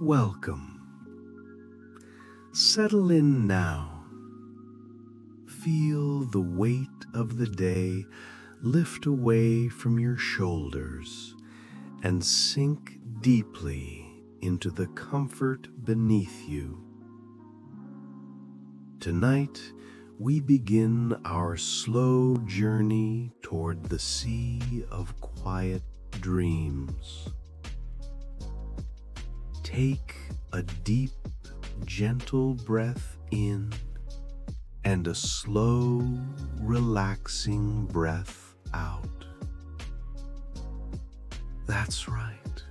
Welcome. Settle in now. Feel the weight of the day lift away from your shoulders and sink deeply into the comfort beneath you. Tonight, we begin our slow journey toward the sea of quiet dreams. Take a deep, gentle breath in and a slow, relaxing breath out. That's right.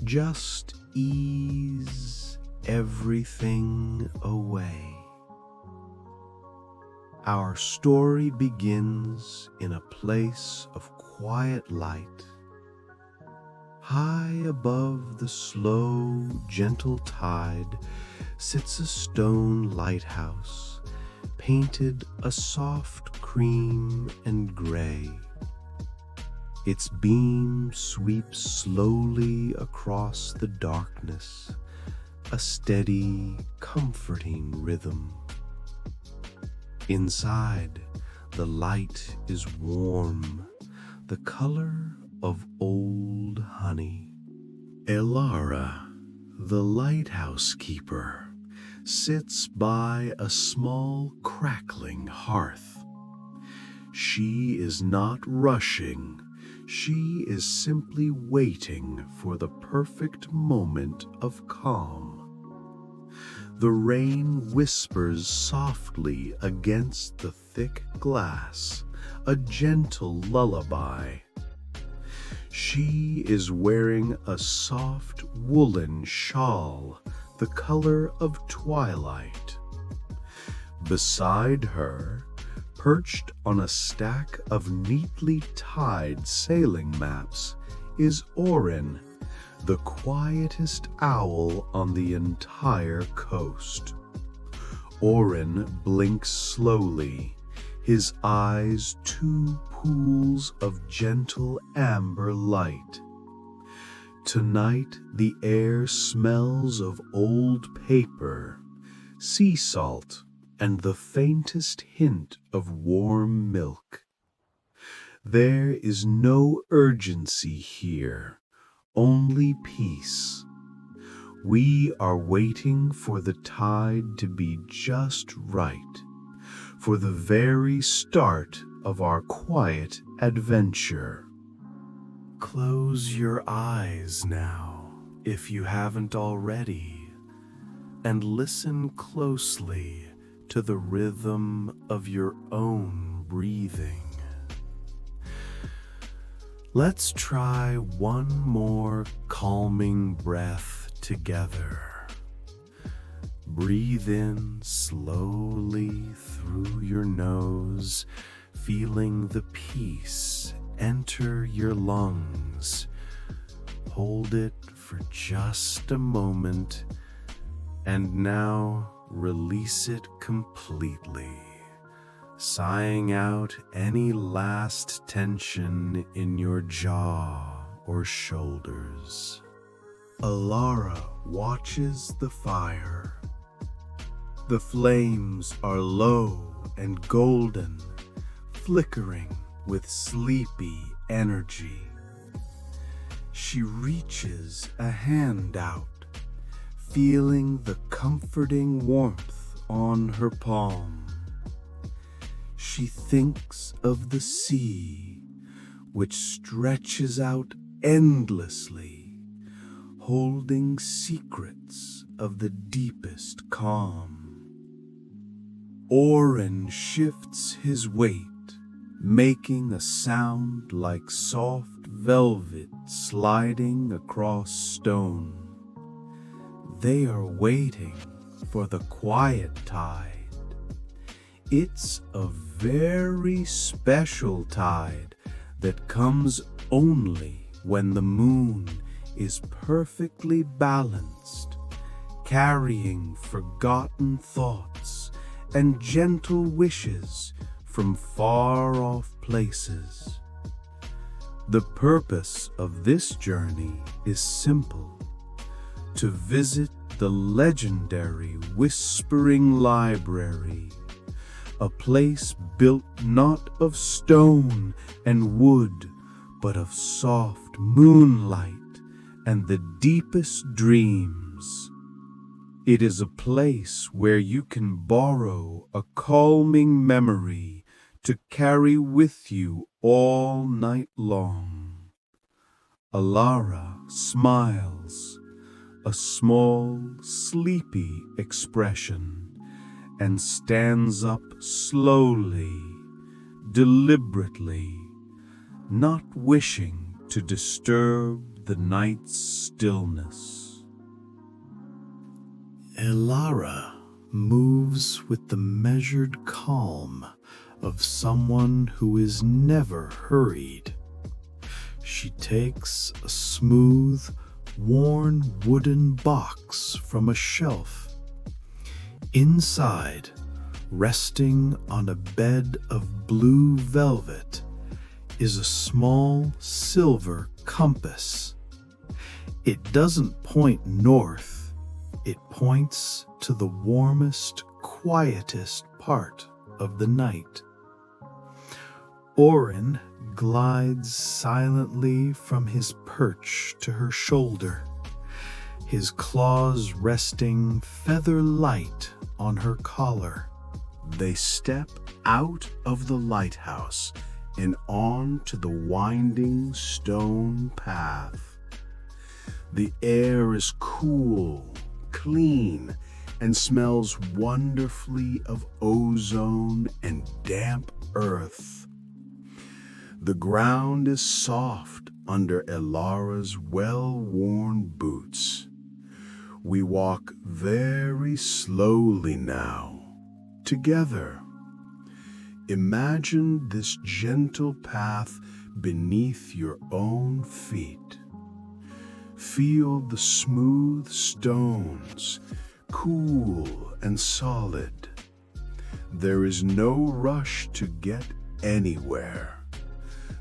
Just ease everything away. Our story begins in a place of quiet light. High above the slow, gentle tide sits a stone lighthouse, painted a soft cream and gray. Its beam sweeps slowly across the darkness, a steady, comforting rhythm. Inside, the light is warm, the color of old honey. Elara, the lighthouse keeper, sits by a small crackling hearth. She is not rushing, she is simply waiting for the perfect moment of calm. The rain whispers softly against the thick glass, a gentle lullaby. She is wearing a soft woolen shawl, the color of twilight. Beside her, perched on a stack of neatly tied sailing maps, is Orin, the quietest owl on the entire coast. Orin blinks slowly, his eyes two pools of gentle amber light. Tonight the air smells of old paper, sea salt, and the faintest hint of warm milk. There is no urgency here, only peace. We are waiting for the tide to be just right, for the very start of our quiet adventure. Close your eyes now, if you haven't already, and listen closely to the rhythm of your own breathing. Let's try one more calming breath together. Breathe in slowly through your nose, feeling the peace enter your lungs. Hold it for just a moment, and now release it completely, sighing out any last tension in your jaw or shoulders. Elara watches the fire. The flames are low and golden, flickering with sleepy energy. She reaches a hand out, feeling the comforting warmth on her palm. She thinks of the sea, which stretches out endlessly, holding secrets of the deepest calm. Orin shifts his weight, making a sound like soft velvet sliding across stone. They are waiting for the quiet tide. It's a very special tide that comes only when the moon is perfectly balanced, carrying forgotten thoughts and gentle wishes from far-off places. The purpose of this journey is simple: to visit the legendary Whispering Library, a place built not of stone and wood, but of soft moonlight and the deepest dreams. It is a place where you can borrow a calming memory to carry with you all night long. Elara smiles, a small, sleepy expression, and stands up slowly, deliberately, not wishing to disturb the night's stillness. Elara moves with the measured calm of someone who is never hurried. She takes a smooth, worn wooden box from a shelf. Inside, resting on a bed of blue velvet, is a small silver compass. It doesn't point north, it points to the warmest, quietest part of the night. Orin glides silently from his perch to her shoulder, his claws resting feather light on her collar. They step out of the lighthouse and on to the winding stone path. The air is cool, clean, and smells wonderfully of ozone and damp earth. The ground is soft under Elara's well-worn boots. We walk very slowly now, together. Imagine this gentle path beneath your own feet. Feel the smooth stones, cool and solid. There is no rush to get anywhere.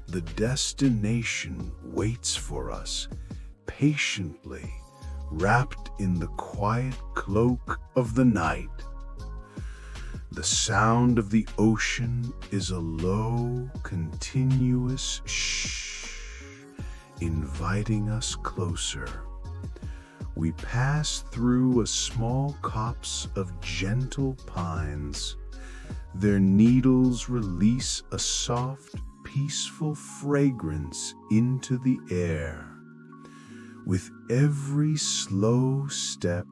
The destination waits for us, patiently, wrapped in the quiet cloak of the night. The sound of the ocean is a low, continuous shh, inviting us closer. We pass through a small copse of gentle pines. Their needles release a soft, peaceful fragrance into the air. With every slow step,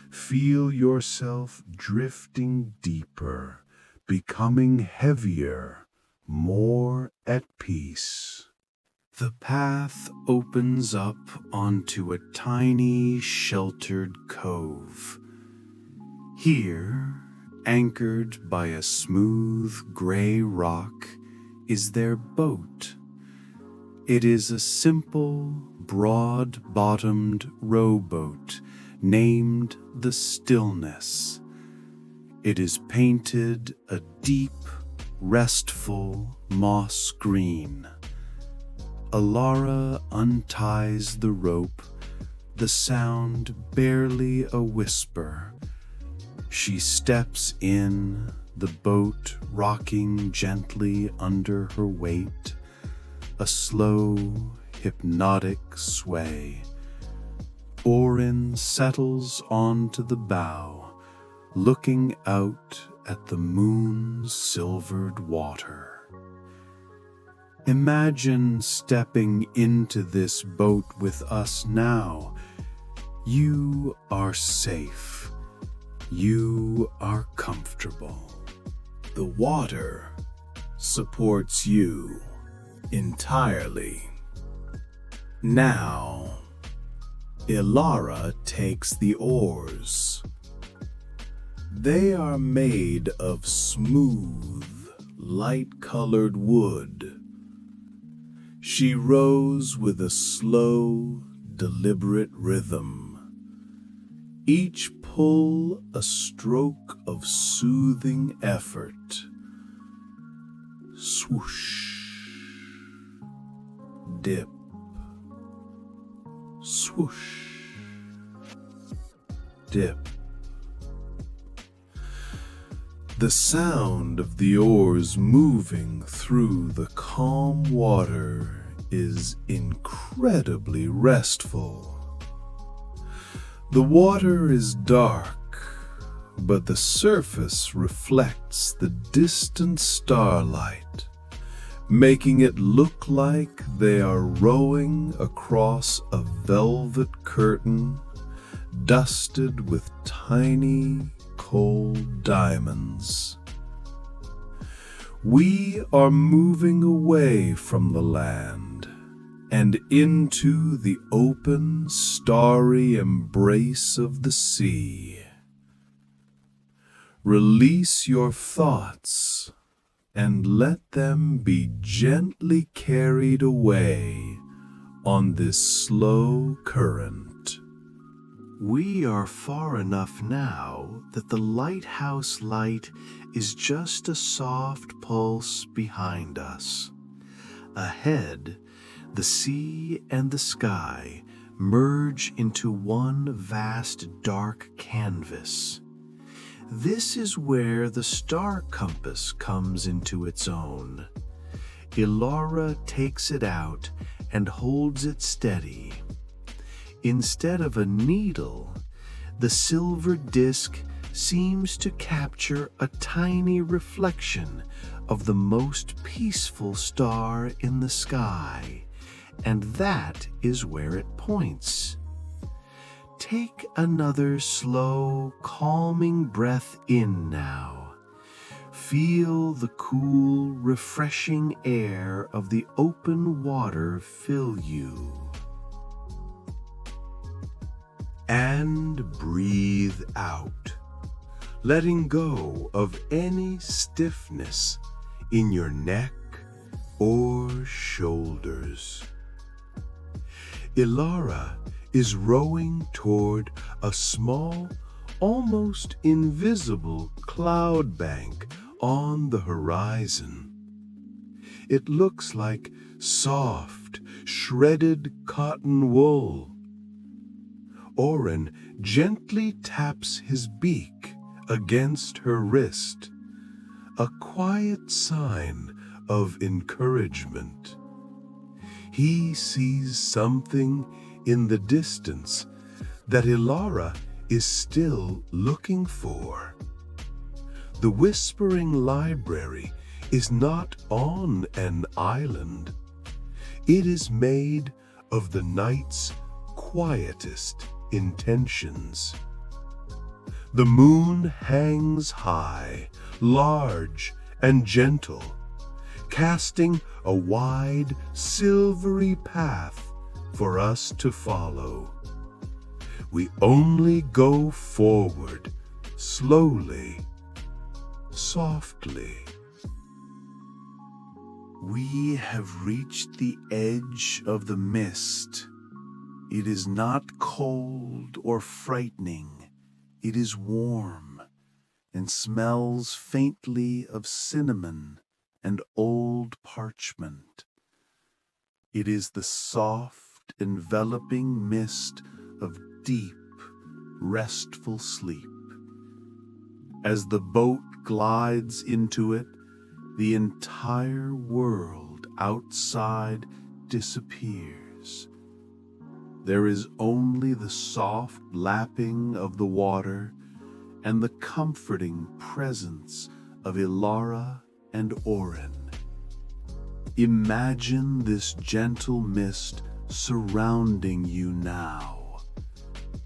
feel yourself drifting deeper, becoming heavier, more at peace. The path opens up onto a tiny, sheltered cove. Here, anchored by a smooth gray rock, is their boat. It is a simple, broad-bottomed rowboat named the Stillness. It is painted a deep, restful moss green. Elara unties the rope, the sound barely a whisper. She steps in, the boat rocking gently under her weight, a slow, hypnotic sway. Orin settles onto the bow, looking out at the moon's silvered water. Imagine stepping into this boat with us now. You are safe. You are comfortable. The water supports you entirely. Now, Elara takes the oars. They are made of smooth, light-colored wood. She rows with a slow, deliberate rhythm. Each pull a stroke of soothing effort. Swoosh, dip, swoosh, dip. The sound of the oars moving through the calm water is incredibly restful. The water is dark, but the surface reflects the distant starlight, making it look like they are rowing across a velvet curtain dusted with tiny cold diamonds. We are moving away from the land and into the open, starry embrace of the sea. Release your thoughts and let them be gently carried away on this slow current. We are far enough now that the lighthouse light is just a soft pulse behind us. Ahead, the sea and the sky merge into one vast dark canvas. This is where the star compass comes into its own. Elara takes it out and holds it steady. Instead of a needle, the silver disc seems to capture a tiny reflection of the most peaceful star in the sky, and that is where it points. Take another slow, calming breath in now. Feel the cool, refreshing air of the open water fill you. And breathe out, letting go of any stiffness in your neck or shoulders. Elara is rowing toward a small, almost invisible cloud bank on the horizon. It looks like soft, shredded cotton wool. Orin gently taps his beak against her wrist, a quiet sign of encouragement. He sees something in the distance that Elara is still looking for. The Whispering Library is not on an island. It is made of the night's quietest intentions. The moon hangs high, large and gentle, casting a wide, silvery path for us to follow. We only go forward, slowly, softly. We have reached the edge of the mist. It is not cold or frightening. It is warm and smells faintly of cinnamon and old parchment. It is the soft, enveloping mist of deep, restful sleep. As the boat glides into it, the entire world outside disappears. There is only the soft lapping of the water and the comforting presence of Elara and Orin. Imagine this gentle mist surrounding you now.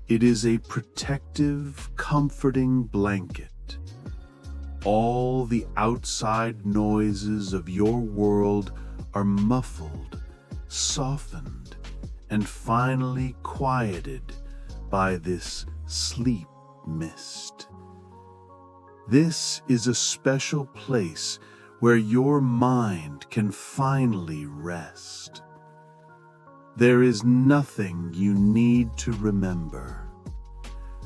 It is a protective, comforting blanket. All the outside noises of your world are muffled, softened, and finally quieted by this sleep mist. This is a special place where your mind can finally rest. There is nothing you need to remember.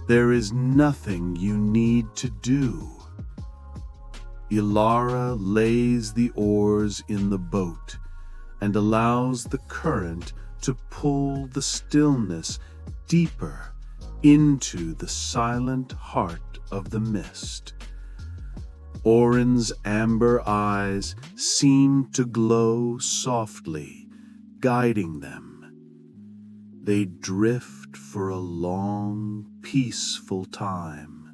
There is nothing you need to do. Elara lays the oars in the boat and allows the current to pull the stillness deeper into the silent heart of the mist. Orin's amber eyes seem to glow softly, guiding them. They drift for a long, peaceful time.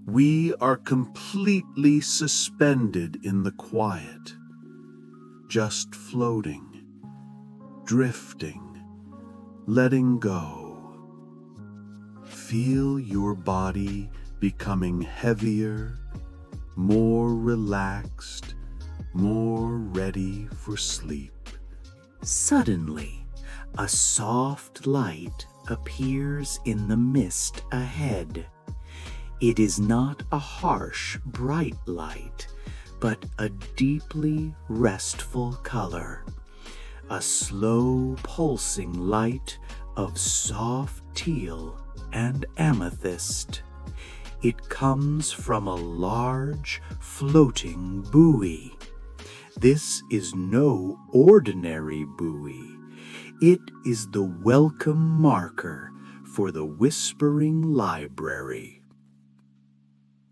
We are completely suspended in the quiet, just floating, drifting, letting go. Feel your body becoming heavier, more relaxed, more ready for sleep. Suddenly, a soft light appears in the mist ahead. It is not a harsh, bright light, but a deeply restful color. A slow pulsing light of soft teal and amethyst. It comes from a large, floating buoy. This is no ordinary buoy. It is the welcome marker for the Whispering Library.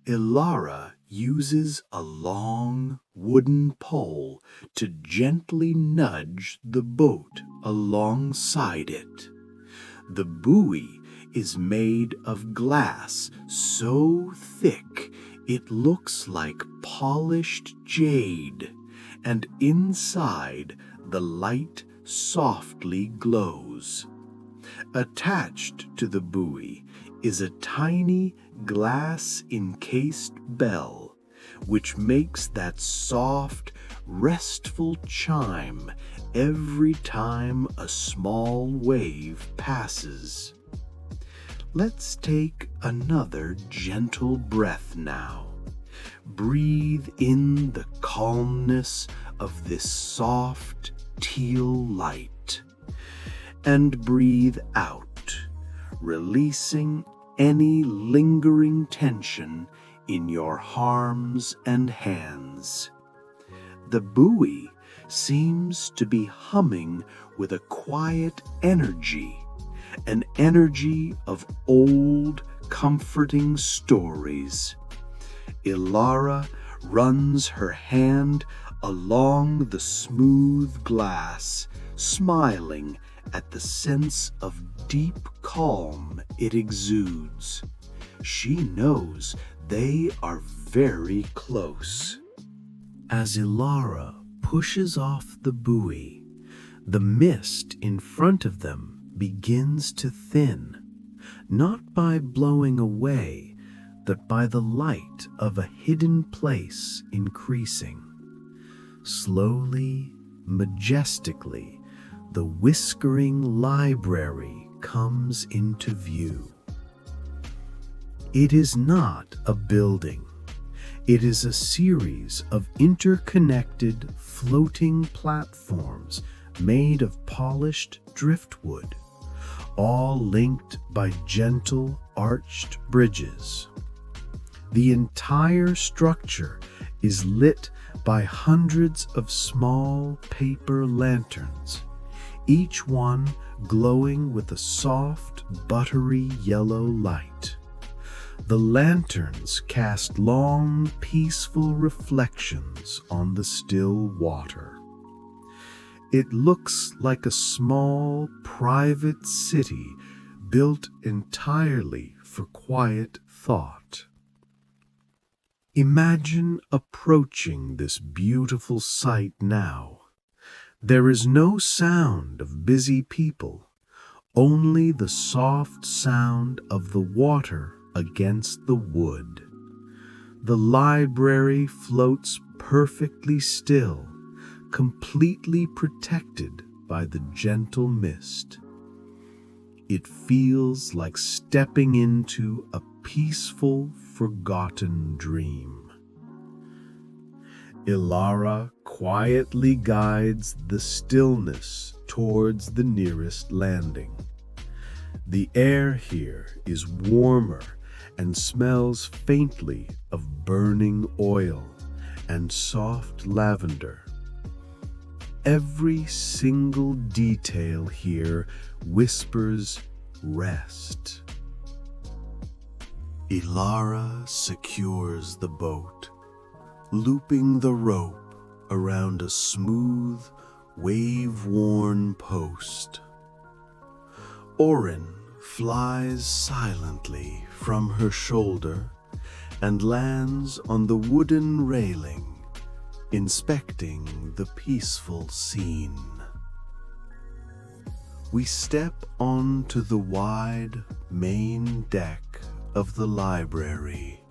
Elara uses a long wooden pole to gently nudge the boat alongside it. The buoy is made of glass so thick it looks like polished jade, and inside the light softly glows. Attached to the buoy is a tiny glass-encased bell, which makes that soft, restful chime every time a small wave passes. Let's take another gentle breath now. Breathe in the calmness of this soft teal light, and breathe out, releasing any lingering tension in your arms and hands. The buoy seems to be humming with a quiet energy, an energy of old, comforting stories. Elara runs her hand along the smooth glass, smiling at the sense of deep calm it exudes. She knows they are very close. As Elara pushes off the buoy, the mist in front of them begins to thin, not by blowing away, but by the light of a hidden place increasing. Slowly, majestically, the Whispering Library comes into view. It is not a building. It is a series of interconnected floating platforms made of polished driftwood, all linked by gentle arched bridges. The entire structure is lit by hundreds of small paper lanterns, each one glowing with a soft, buttery yellow light. The lanterns cast long, peaceful reflections on the still water. It looks like a small, private city built entirely for quiet thought. Imagine approaching this beautiful sight now. There is no sound of busy people, only the soft sound of the water against the wood. The library floats perfectly still, completely protected by the gentle mist. It feels like stepping into a peaceful, forgotten dream. Elara quietly guides the stillness towards the nearest landing. The air here is warmer and smells faintly of burning oil and soft lavender. Every single detail here whispers rest. Elara secures the boat, looping the rope around a smooth, wave-worn post. Orin flies silently from her shoulder and lands on the wooden railing, inspecting the peaceful scene. We step onto the wide main deck of the library.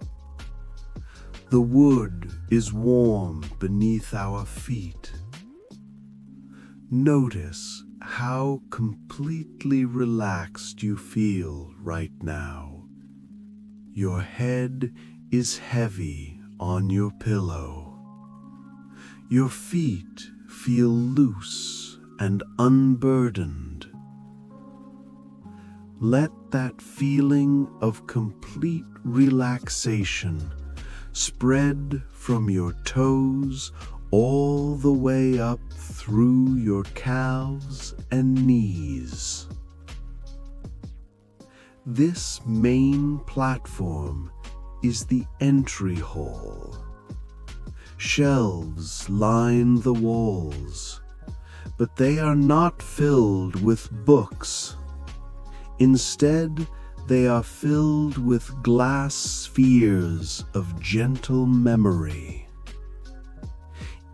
The wood is warm beneath our feet. Notice how completely relaxed you feel right now. Your head is heavy on your pillow. Your feet feel loose and unburdened. Let that feeling of complete relaxation spread from your toes all the way up through your calves and knees. This main platform is the entry hall. Shelves line the walls, but they are not filled with books. Instead, they are filled with glass spheres of gentle memory.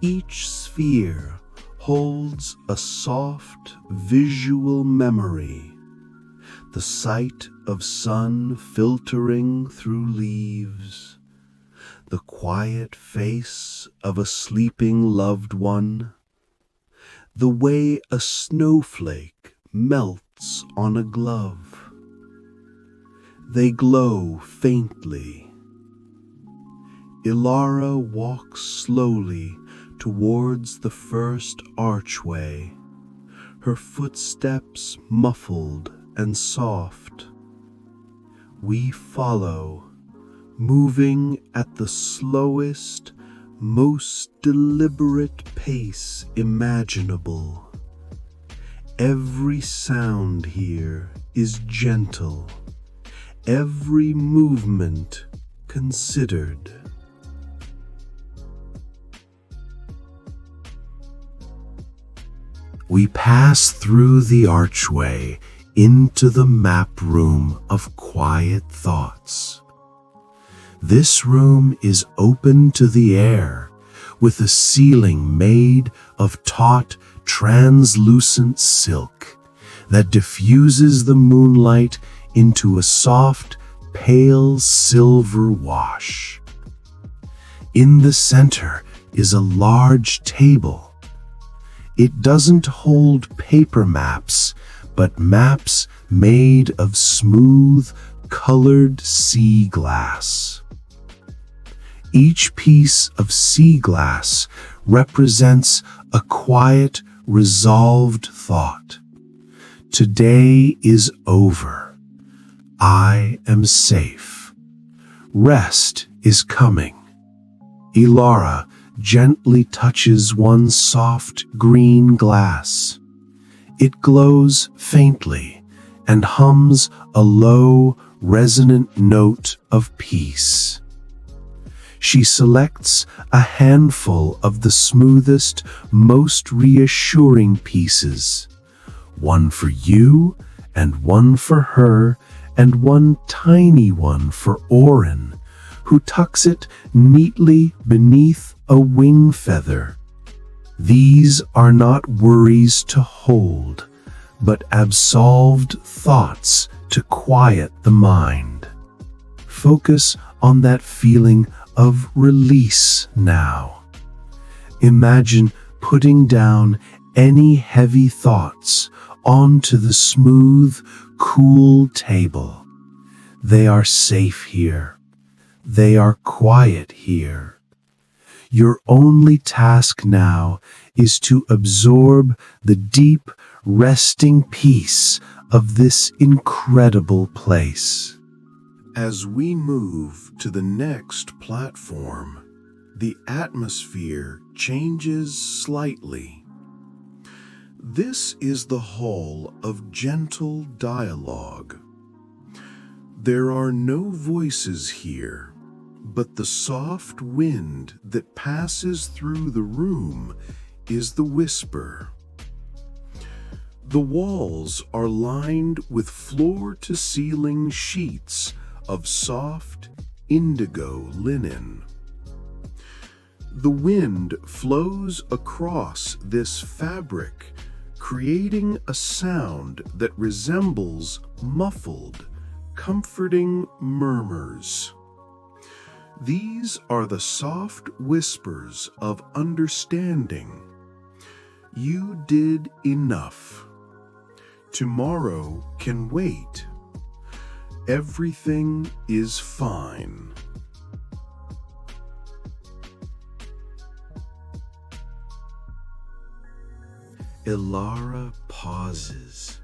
Each sphere holds a soft visual memory, the sight of sun filtering through leaves, the quiet face of a sleeping loved one, the way a snowflake melts on a glove. They glow faintly. Elara walks slowly towards the first archway, her footsteps muffled and soft. We follow, moving at the slowest, most deliberate pace imaginable. Every sound here is gentle, every movement considered. We pass through the archway into the map room of quiet thoughts. This room is open to the air, with a ceiling made of taut, translucent silk that diffuses the moonlight into a soft, pale silver wash. In the center is a large table. It doesn't hold paper maps, but maps made of smooth, colored sea glass. Each piece of sea glass represents a quiet, resolved thought. Today is over. I am safe. Rest is coming. Elara gently touches one soft green glass. It glows faintly and hums a low, resonant note of peace. She selects a handful of the smoothest, most reassuring pieces. One for you, and one for her, and one tiny one for Orin, who tucks it neatly beneath a wing feather. These are not worries to hold, but absolved thoughts to quiet the mind. Focus on that feeling of release now. Imagine putting down any heavy thoughts onto the smooth, cool table. They are safe here. They are quiet here. Your only task now is to absorb the deep, resting peace of this incredible place. As we move to the next platform, the atmosphere changes slightly. This is the hall of gentle dialogue. There are no voices here, but the soft wind that passes through the room is the whisper. The walls are lined with floor-to-ceiling sheets of soft indigo linen. The wind flows across this fabric, creating a sound that resembles muffled, comforting murmurs. These are the soft whispers of understanding. You did enough. Tomorrow can wait. Everything is fine. Elara pauses,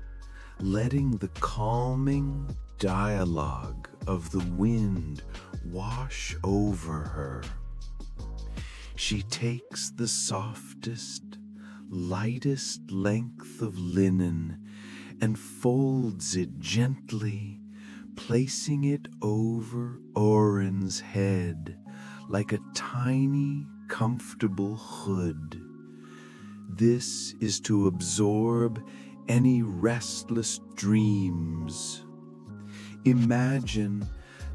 letting the calming dialogue of the wind wash over her. She takes the softest, lightest length of linen and folds it gently, placing it over Orin's head like a tiny, comfortable hood. This is to absorb any restless dreams. Imagine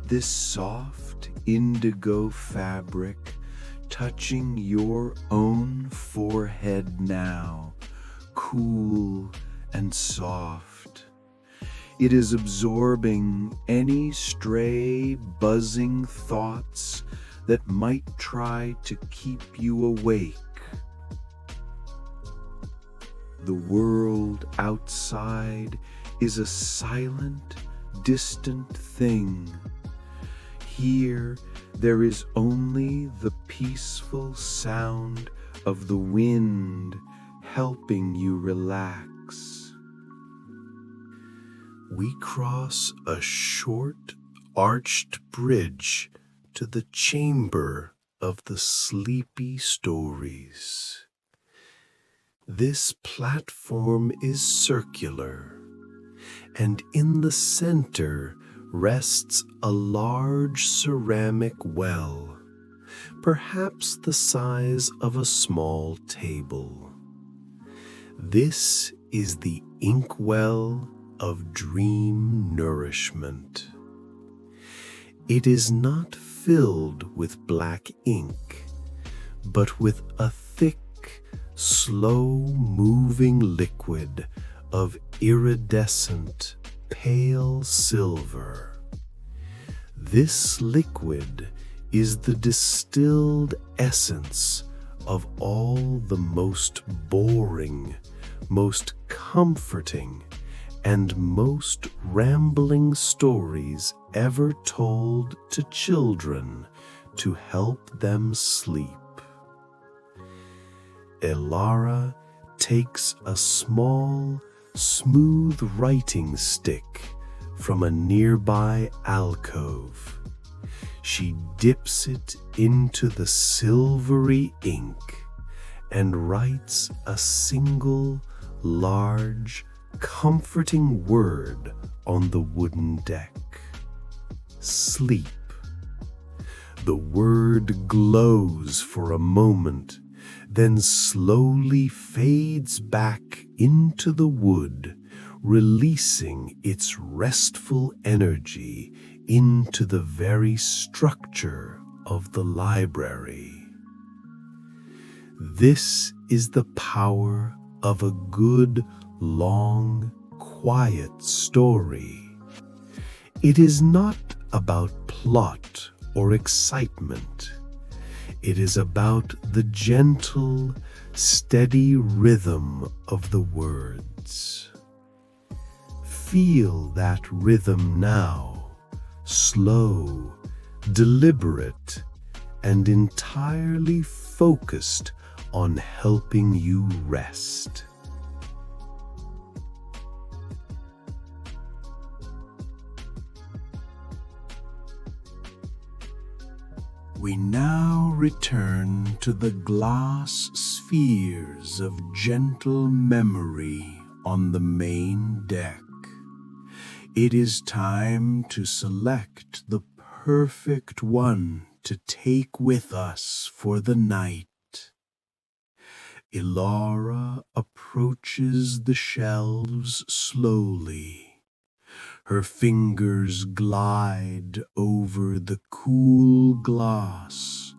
this soft indigo fabric touching your own forehead now, cool and soft. It is absorbing any stray, buzzing thoughts that might try to keep you awake. The world outside is a silent, distant thing. Here, there is only the peaceful sound of the wind helping you relax. We cross a short, arched bridge to the chamber of the sleepy stories. This platform is circular, and in the center rests a large ceramic well, perhaps the size of a small table. This is the inkwell of dream nourishment. It is not filled with black ink, but with a thick, slow-moving liquid of iridescent, pale silver. This liquid is the distilled essence of all the most boring, most comforting, and most rambling stories ever told to children to help them sleep. Elara takes a small, smooth writing stick from a nearby alcove. She dips it into the silvery ink and writes a single, large, comforting word on the wooden deck. Sleep. The word glows for a moment, then slowly fades back into the wood, releasing its restful energy into the very structure of the library. This is the power of a good, long, quiet story. It is not about plot or excitement. It is about the gentle, steady rhythm of the words. Feel that rhythm now, slow, deliberate, and entirely focused on helping you rest. We now return to the glass sphere spheres of gentle memory on the main deck. It is time to select the perfect one to take with us for the night. Elara approaches the shelves slowly. Her fingers glide over the cool glass,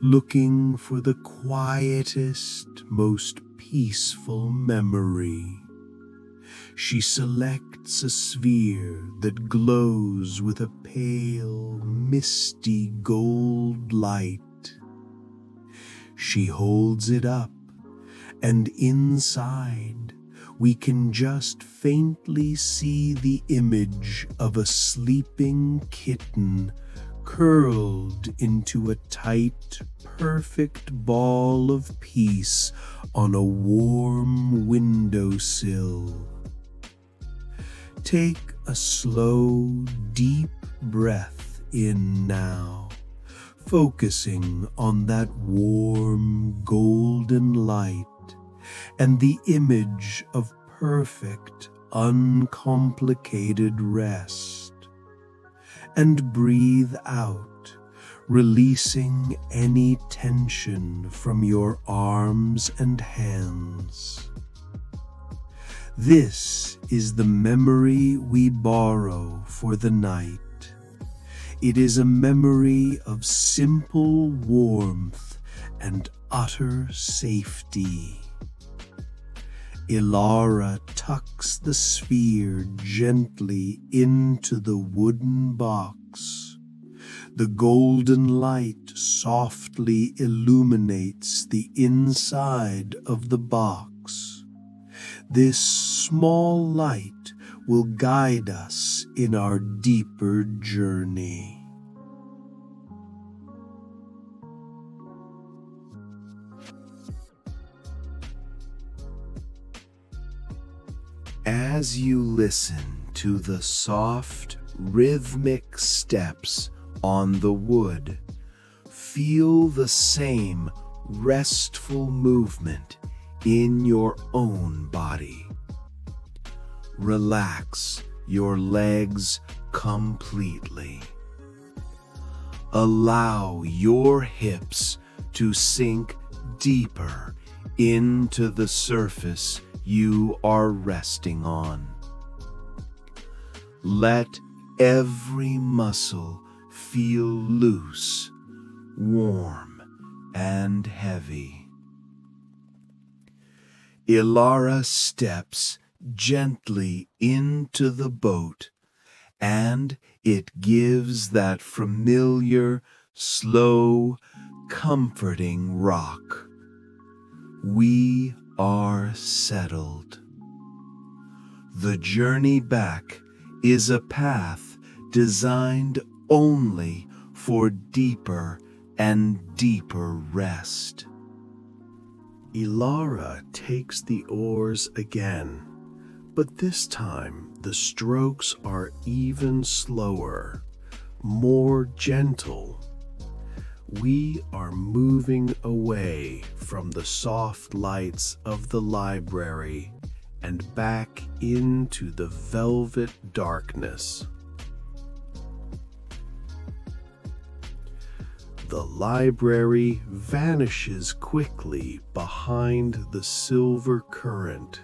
looking for the quietest, most peaceful memory. She selects a sphere that glows with a pale, misty gold light. She holds it up, and inside we can just faintly see the image of a sleeping kitten curled into a tight, perfect ball of peace on a warm windowsill. Take a slow, deep breath in now, focusing on that warm, golden light and the image of perfect, uncomplicated rest. And breathe out, releasing any tension from your arms and hands. This is the memory we borrow for the night. It is a memory of simple warmth and utter safety. Elara tucks the sphere gently into the wooden box. The golden light softly illuminates the inside of the box. This small light will guide us in our deeper journey. As you listen to the soft, rhythmic steps on the wood, feel the same restful movement in your own body. Relax your legs completely. Allow your hips to sink deeper into the surface you are resting on. Let every muscle feel loose, warm, and heavy. Elara steps gently into the boat, and it gives that familiar, slow, comforting rock. We are settled. The journey back is a path designed only for deeper and deeper rest. Elara takes the oars again, but this time the strokes are even slower, more gentle. We are moving away from the soft lights of the library and back into the velvet darkness. The library vanishes quickly behind the silver current.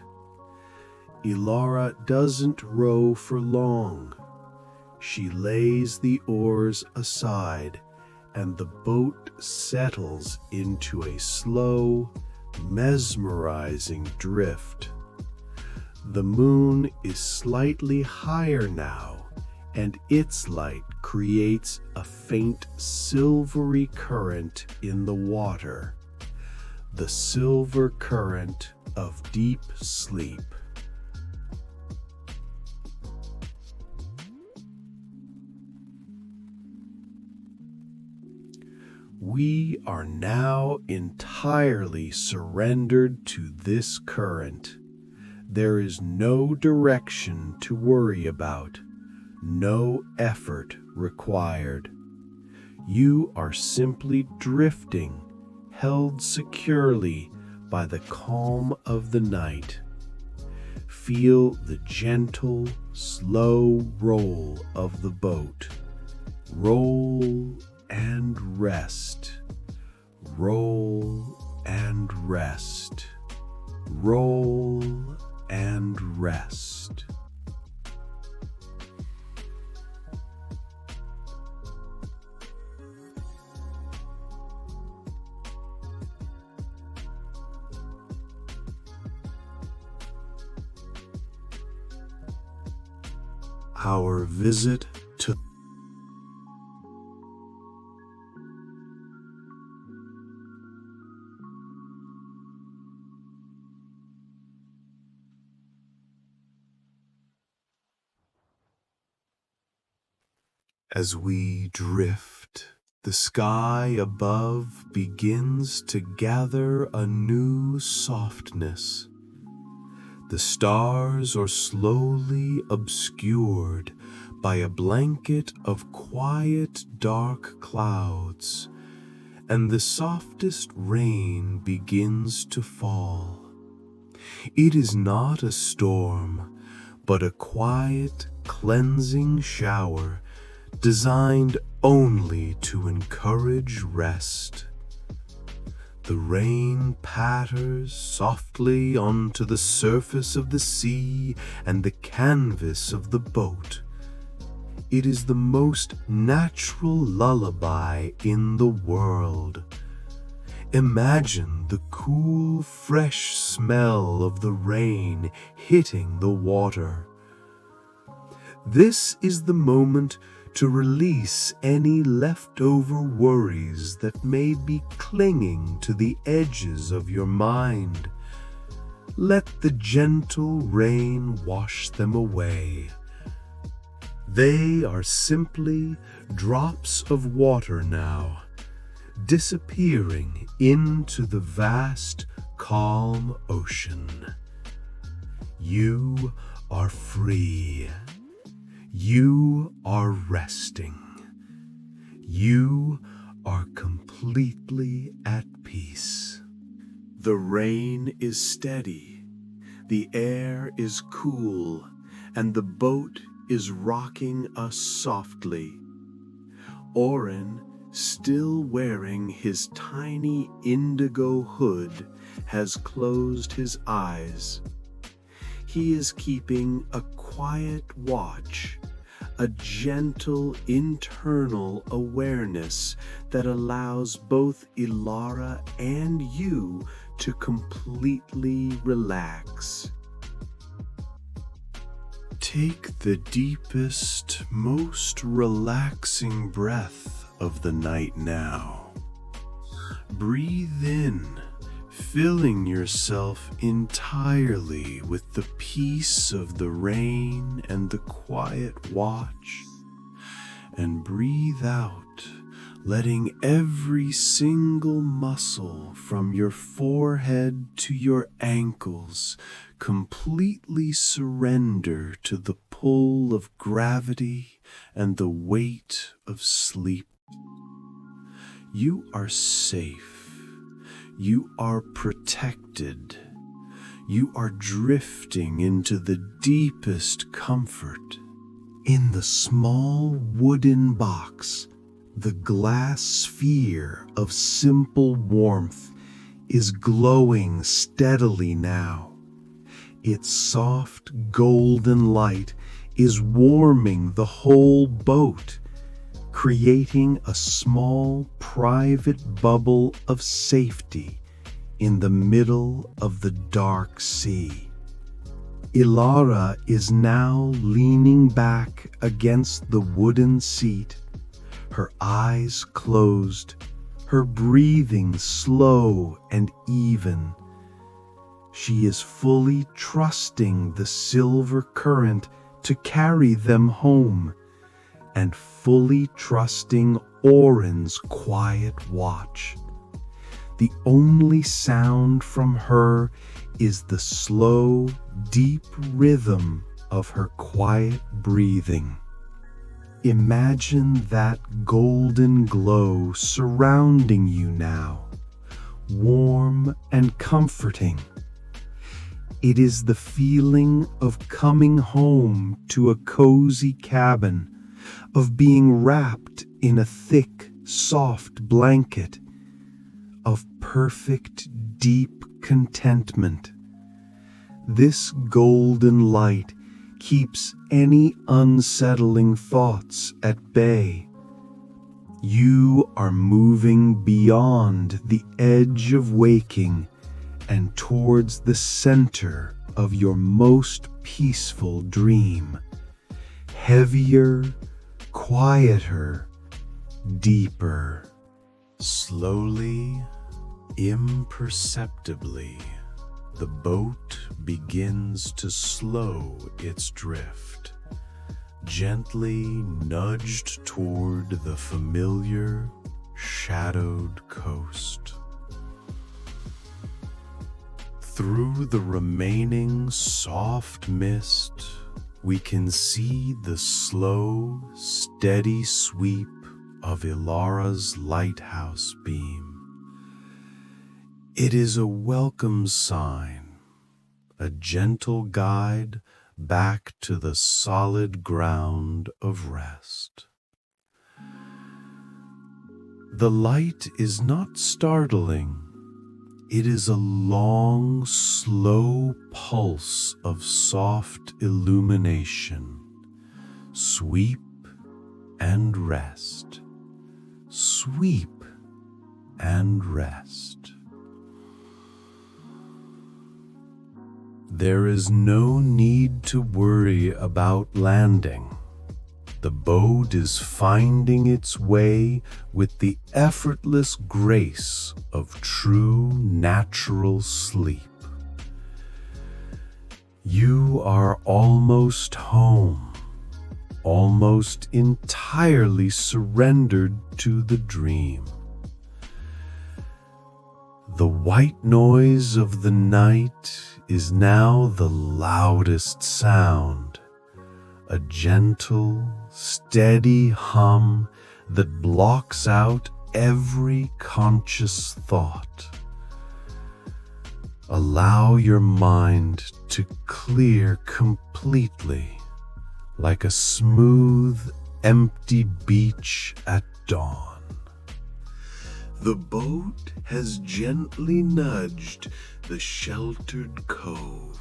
Elara doesn't row for long. She lays the oars aside, and the boat settles into a slow, mesmerizing drift. The moon is slightly higher now, and its light creates a faint silvery current in the water, the silver current of deep sleep. We are now entirely surrendered to this current. There is no direction to worry about, no effort required. You are simply drifting, held securely by the calm of the night. Feel the gentle, slow roll of the boat. Roll and rest. Roll and rest. Roll and rest. Our visit to As we drift, the sky above begins to gather a new softness. The stars are slowly obscured by a blanket of quiet, dark clouds, and the softest rain begins to fall. It is not a storm, but a quiet, cleansing shower designed only to encourage rest. The rain patters softly onto the surface of the sea and the canvas of the boat. It is the most natural lullaby in the world. Imagine the cool, fresh smell of the rain hitting the water. This is the moment to release any leftover worries that may be clinging to the edges of your mind. Let the gentle rain wash them away. They are simply drops of water now, disappearing into the vast, calm ocean. You are free. You are resting. You are completely at peace. The rain is steady, the air is cool, and the boat is rocking us softly. Orin, still wearing his tiny indigo hood, has closed his eyes. He is keeping a quiet watch, a gentle internal awareness that allows both Elara and you to completely relax. Take the deepest, most relaxing breath of the night now. Breathe in, filling yourself entirely with the peace of the rain and the quiet watch, and breathe out, letting every single muscle from your forehead to your ankles completely surrender to the pull of gravity and the weight of sleep. You are safe. You are protected. You are drifting into the deepest comfort. In the small wooden box, the glass sphere of simple warmth is glowing steadily now. Its soft golden light is warming the whole boat, creating a small private bubble of safety in the middle of the dark sea. Elara is now leaning back against the wooden seat, her eyes closed, her breathing slow and even. She is fully trusting the silver current to carry them home, and fully trusting Orin's quiet watch. The only sound from her is the slow, deep rhythm of her quiet breathing. Imagine that golden glow surrounding you now, warm and comforting. It is the feeling of coming home to a cozy cabin, of being wrapped in a thick, soft blanket, of perfect, deep contentment. This golden light keeps any unsettling thoughts at bay. You are moving beyond the edge of waking and towards the center of your most peaceful dream. Heavier, quieter, deeper. Slowly, imperceptibly, the boat begins to slow its drift, gently nudged toward the familiar, shadowed coast. Through the remaining soft mist, we can see the slow, steady sweep of Elara's lighthouse beam. It is a welcome sign, a gentle guide back to the solid ground of rest. The light is not startling. It is a long, slow pulse of soft illumination. Sweep and rest. Sweep and rest. There is no need to worry about landing. The boat is finding its way with the effortless grace of true natural sleep. You are almost home, almost entirely surrendered to the dream. The white noise of the night is now the loudest sound, a gentle, steady hum that blocks out every conscious thought. Allow your mind to clear completely, like a smooth, empty beach at dawn. The boat has gently nudged the sheltered cove.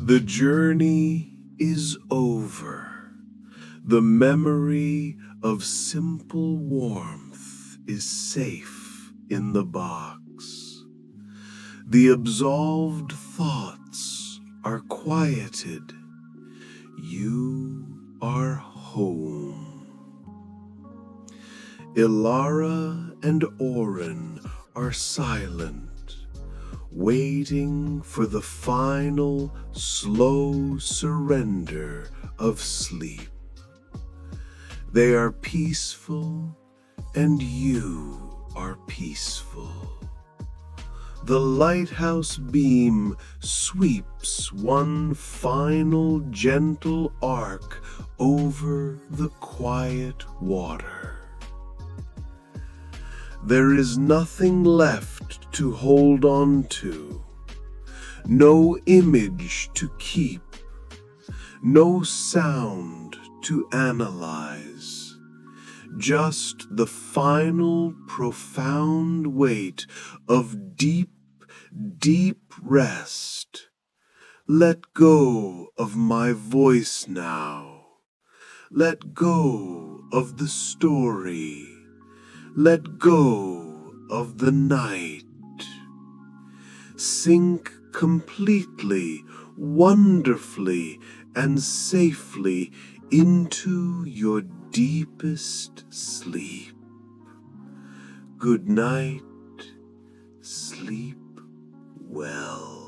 The journey is over. The memory of simple warmth is safe in the box. The absolved thoughts are quieted. You are home. Elara and Orin are silent, waiting for the final, slow surrender of sleep. They are peaceful, and you are peaceful. The lighthouse beam sweeps one final gentle arc over the quiet water. There is nothing left to hold on to, no image to keep, no sound to analyze, just the final profound weight of deep, deep rest. Let go of my voice now. Let go of the story. Let go of the night. Sink completely, wonderfully, and safely into your deepest sleep. Good night. Sleep well.